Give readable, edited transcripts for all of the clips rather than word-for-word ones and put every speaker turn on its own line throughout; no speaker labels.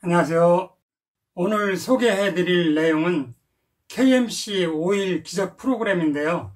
안녕하세요. 오늘 소개해드릴 내용은 KMC 오일 기적 프로그램인데요.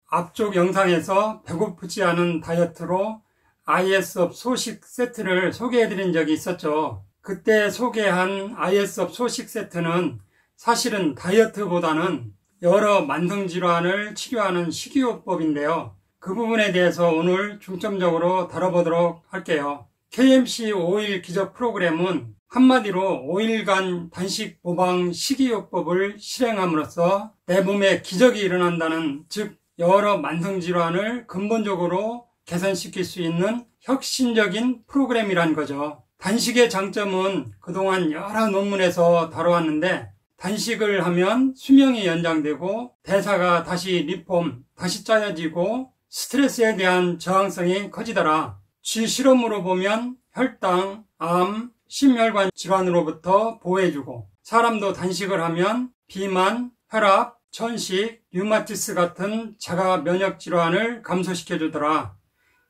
앞쪽 영상에서 배고프지 않은 다이어트로 IS업 소식 세트를 소개해드린 적이 있었죠. 그때 소개한 IS업 소식 세트는 사실은 다이어트보다는 여러 만성질환을 치료하는 식이요법인데요. 그 부분에 대해서 오늘 중점적으로 다뤄보도록 할게요. KMC 오일 기적 프로그램은 한마디로 5일간 단식 모방 식이요법을 실행함으로써 내 몸에 기적이 일어난다는, 즉 여러 만성질환을 근본적으로 개선시킬 수 있는 혁신적인 프로그램이란 거죠. 단식의 장점은 그동안 여러 논문에서 다뤄왔는데, 단식을 하면 수명이 연장되고 대사가 다시 리폼, 다시 짜여지고 스트레스에 대한 저항성이 커지더라. 쥐 실험으로 보면 혈당, 암, 심혈관 질환으로부터 보호해주고, 사람도 단식을 하면 비만, 혈압, 천식, 류마티스 같은 자가 면역 질환을 감소시켜주더라.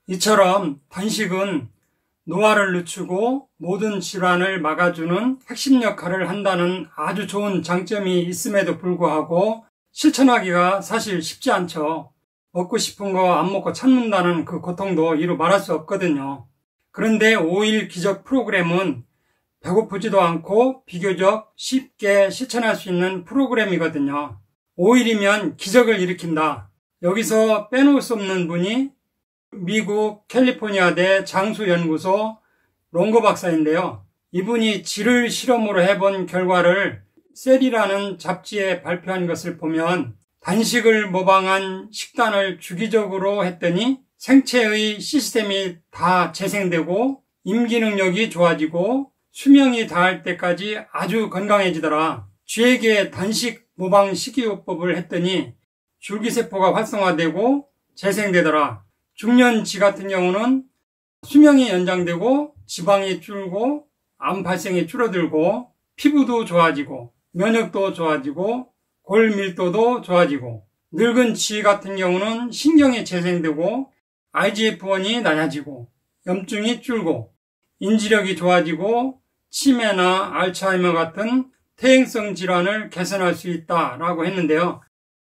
이처럼 단식은 노화를 늦추고 모든 질환을 막아주는 핵심 역할을 한다는 아주 좋은 장점이 있음에도 불구하고 실천하기가 사실 쉽지 않죠. 먹고 싶은 거 안 먹고 참는다는 그 고통도 이루 말할 수 없거든요. 그런데 5일 기적 프로그램은 배고프지도 않고 비교적 쉽게 실천할 수 있는 프로그램이거든요. 5일이면 기적을 일으킨다. 여기서 빼놓을 수 없는 분이 미국 캘리포니아대 장수연구소 롱고 박사인데요. 이분이 쥐를 실험으로 해본 결과를 셀이라는 잡지에 발표한 것을 보면, 단식을 모방한 식단을 주기적으로 했더니 생체의 시스템이 다 재생되고 임기능력이 좋아지고 수명이 닿을 때까지 아주 건강해지더라. 쥐에게 단식 모방 식이요법을 했더니 줄기세포가 활성화되고 재생되더라. 중년 쥐 같은 경우는 수명이 연장되고 지방이 줄고 암 발생이 줄어들고 피부도 좋아지고 면역도 좋아지고 골 밀도도 좋아지고, 늙은 쥐 같은 경우는 신경이 재생되고 IGF-1이 낮아지고 염증이 줄고 인지력이 좋아지고 치매나 알츠하이머 같은 퇴행성 질환을 개선할 수 있다라고 했는데요.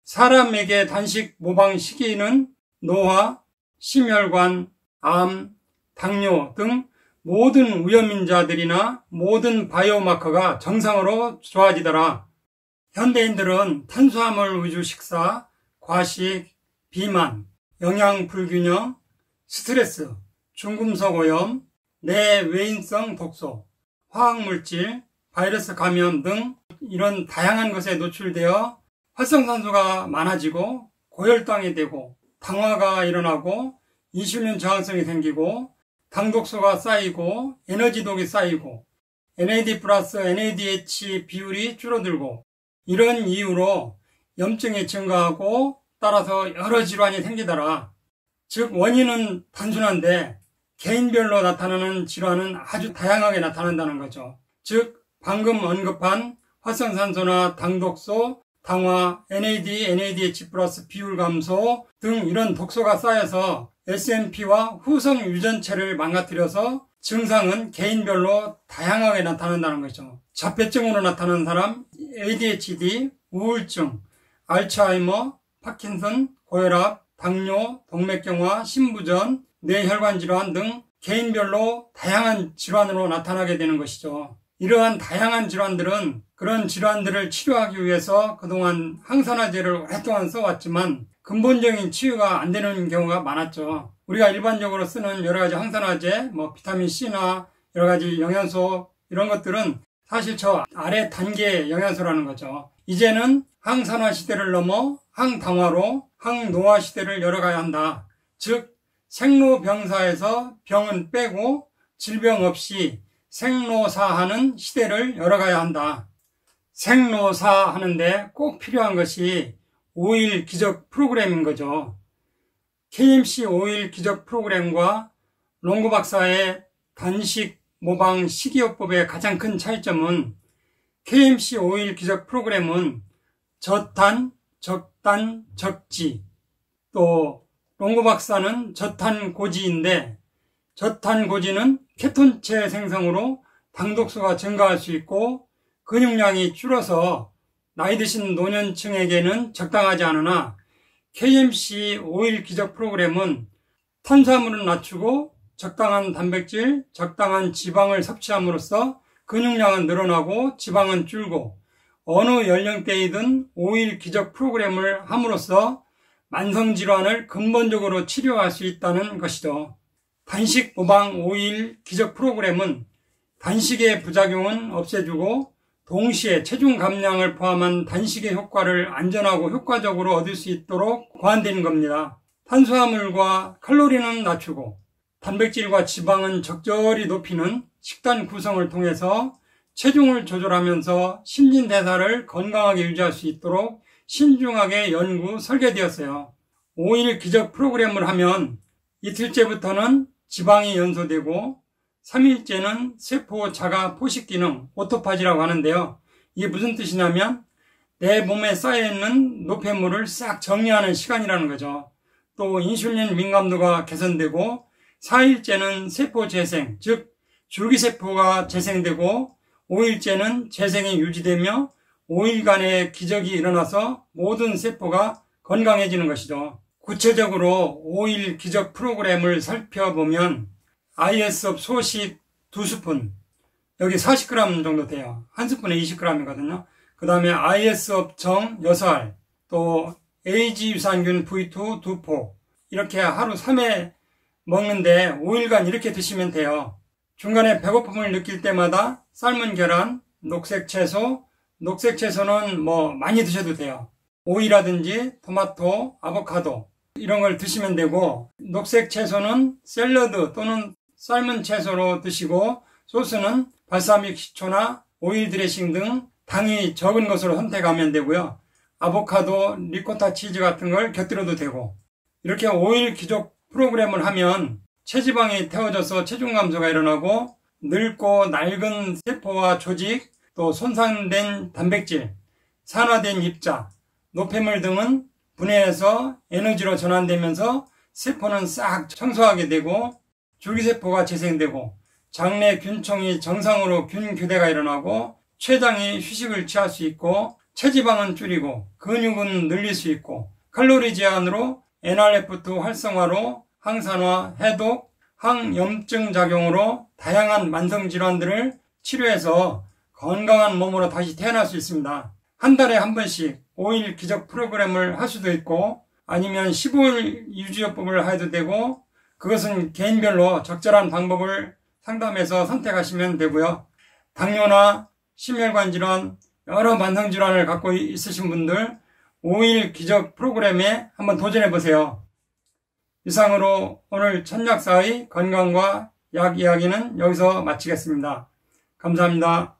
사람에게 단식 모방 시기는 노화, 심혈관, 암, 당뇨 등 모든 위험인자들이나 모든 바이오마커가 정상으로 좋아지더라. 현대인들은 탄수화물 위주 식사, 과식, 비만, 영양 불균형, 스트레스, 중금속 오염, 내외인성 독소, 화학물질, 바이러스 감염 등 이런 다양한 것에 노출되어 활성산소가 많아지고 고혈당이 되고 당화가 일어나고 인슐린 저항성이 생기고 당독소가 쌓이고 에너지독이 쌓이고 NAD 플러스 NADH 비율이 줄어들고, 이런 이유로 염증이 증가하고 따라서 여러 질환이 생기더라. 즉 원인은 단순한데 개인별로 나타나는 질환은 아주 다양하게 나타난다는 거죠. 즉 방금 언급한 활성산소나 당독소, 당화, NAD, NADH 플러스 비율 감소 등 이런 독소가 쌓여서 SNP와 후성 유전체를 망가뜨려서 증상은 개인별로 다양하게 나타난다는 거죠. 자폐증으로 나타나는 사람, ADHD, 우울증, 알츠하이머, 파킨슨, 고혈압, 당뇨, 동맥경화, 심부전, 뇌혈관 질환 등 개인별로 다양한 질환으로 나타나게 되는 것이죠. 이러한 다양한 질환들은 그런 질환들을 치료하기 위해서 그동안 항산화제를 오랫동안 써왔지만 근본적인 치유가 안 되는 경우가 많았죠. 우리가 일반적으로 쓰는 여러 가지 항산화제, 비타민 C나 여러 가지 영양소 이런 것들은 사실 저 아래 단계의 영양소라는 거죠. 이제는 항산화 시대를 넘어 항당화로 항노화 시대를 열어가야 한다. 즉 생로병사에서 병은 빼고 질병 없이 생로사하는 시대를 열어가야 한다. 생로사 하는데 꼭 필요한 것이 5일 기적 프로그램인 거죠. KMC 5일 기적 프로그램과 롱고 박사의 단식 모방 식이요법의 가장 큰 차이점은, KMC 5일 기적 프로그램은 저탄, 적단, 적지, 또 롱고 박사는 저탄고지인데, 저탄고지는 케톤체 생성으로 당독수가 증가할 수 있고 근육량이 줄어서 나이 드신 노년층에게는 적당하지 않으나 KMC 5일 기적 프로그램은 탄수화물을 낮추고 적당한 단백질, 적당한 지방을 섭취함으로써 근육량은 늘어나고 지방은 줄고 어느 연령대이든 5일 기적 프로그램을 함으로써 만성질환을 근본적으로 치료할 수 있다는 것이죠. 단식 모방 5일 기적 프로그램은 단식의 부작용은 없애주고 동시에 체중 감량을 포함한 단식의 효과를 안전하고 효과적으로 얻을 수 있도록 고안된 겁니다. 탄수화물과 칼로리는 낮추고 단백질과 지방은 적절히 높이는 식단 구성을 통해서 체중을 조절하면서 신진대사를 건강하게 유지할 수 있도록 신중하게 연구 설계되었어요. 5일 기적 프로그램을 하면 이틀째부터는 지방이 연소되고 3일째는 세포 자가 포식 기능 오토파지라고 하는데요. 이게 무슨 뜻이냐면 내 몸에 쌓여있는 노폐물을 싹 정리하는 시간이라는 거죠. 또 인슐린 민감도가 개선되고 4일째는 세포 재생, 즉 줄기세포가 재생되고 5일째는 재생이 유지되며 5일간의 기적이 일어나서 모든 세포가 건강해지는 것이죠. 구체적으로 5일 기적 프로그램을 살펴보면 IS업 소식 2스푼, 여기 40g 정도 돼요. 한 스푼에 20g이거든요. 그 다음에 IS업 정 6알, 또 AG 유산균 V2 2포, 이렇게 하루 3회 먹는데 5일간 이렇게 드시면 돼요. 중간에 배고픔을 느낄 때마다 삶은 계란, 녹색 채소, 녹색 채소는 많이 드셔도 돼요. 오이라든지 토마토, 아보카도 이런 걸 드시면 되고, 녹색 채소는 샐러드 또는 삶은 채소로 드시고, 소스는 발사믹 식초나 오일 드레싱 등 당이 적은 것으로 선택하면 되고요. 아보카도, 리코타 치즈 같은 걸 곁들여도 되고, 이렇게 5일 기적 프로그램을 하면 체지방이 태워져서 체중 감소가 일어나고 늙고 낡은 세포와 조직, 또 손상된 단백질, 산화된 입자, 노폐물 등은 분해해서 에너지로 전환되면서 세포는 싹 청소하게 되고 줄기세포가 재생되고 장내 균총이 정상으로 균 교대가 일어나고 췌장이 휴식을 취할 수 있고 체지방은 줄이고 근육은 늘릴 수 있고 칼로리 제한으로 NRF2 활성화로 항산화, 해독, 항염증 작용으로 다양한 만성질환들을 치료해서 건강한 몸으로 다시 태어날 수 있습니다. 한 달에 한 번씩 5일 기적 프로그램을 할 수도 있고 아니면 15일 유지요법을 해도 되고 그것은 개인별로 적절한 방법을 상담해서 선택하시면 되고요. 당뇨나 심혈관 질환, 여러 만성질환을 갖고 있으신 분들 5일 기적 프로그램에 한번 도전해 보세요. 이상으로 오늘 천약사의 건강과 약 이야기는 여기서 마치겠습니다. 감사합니다.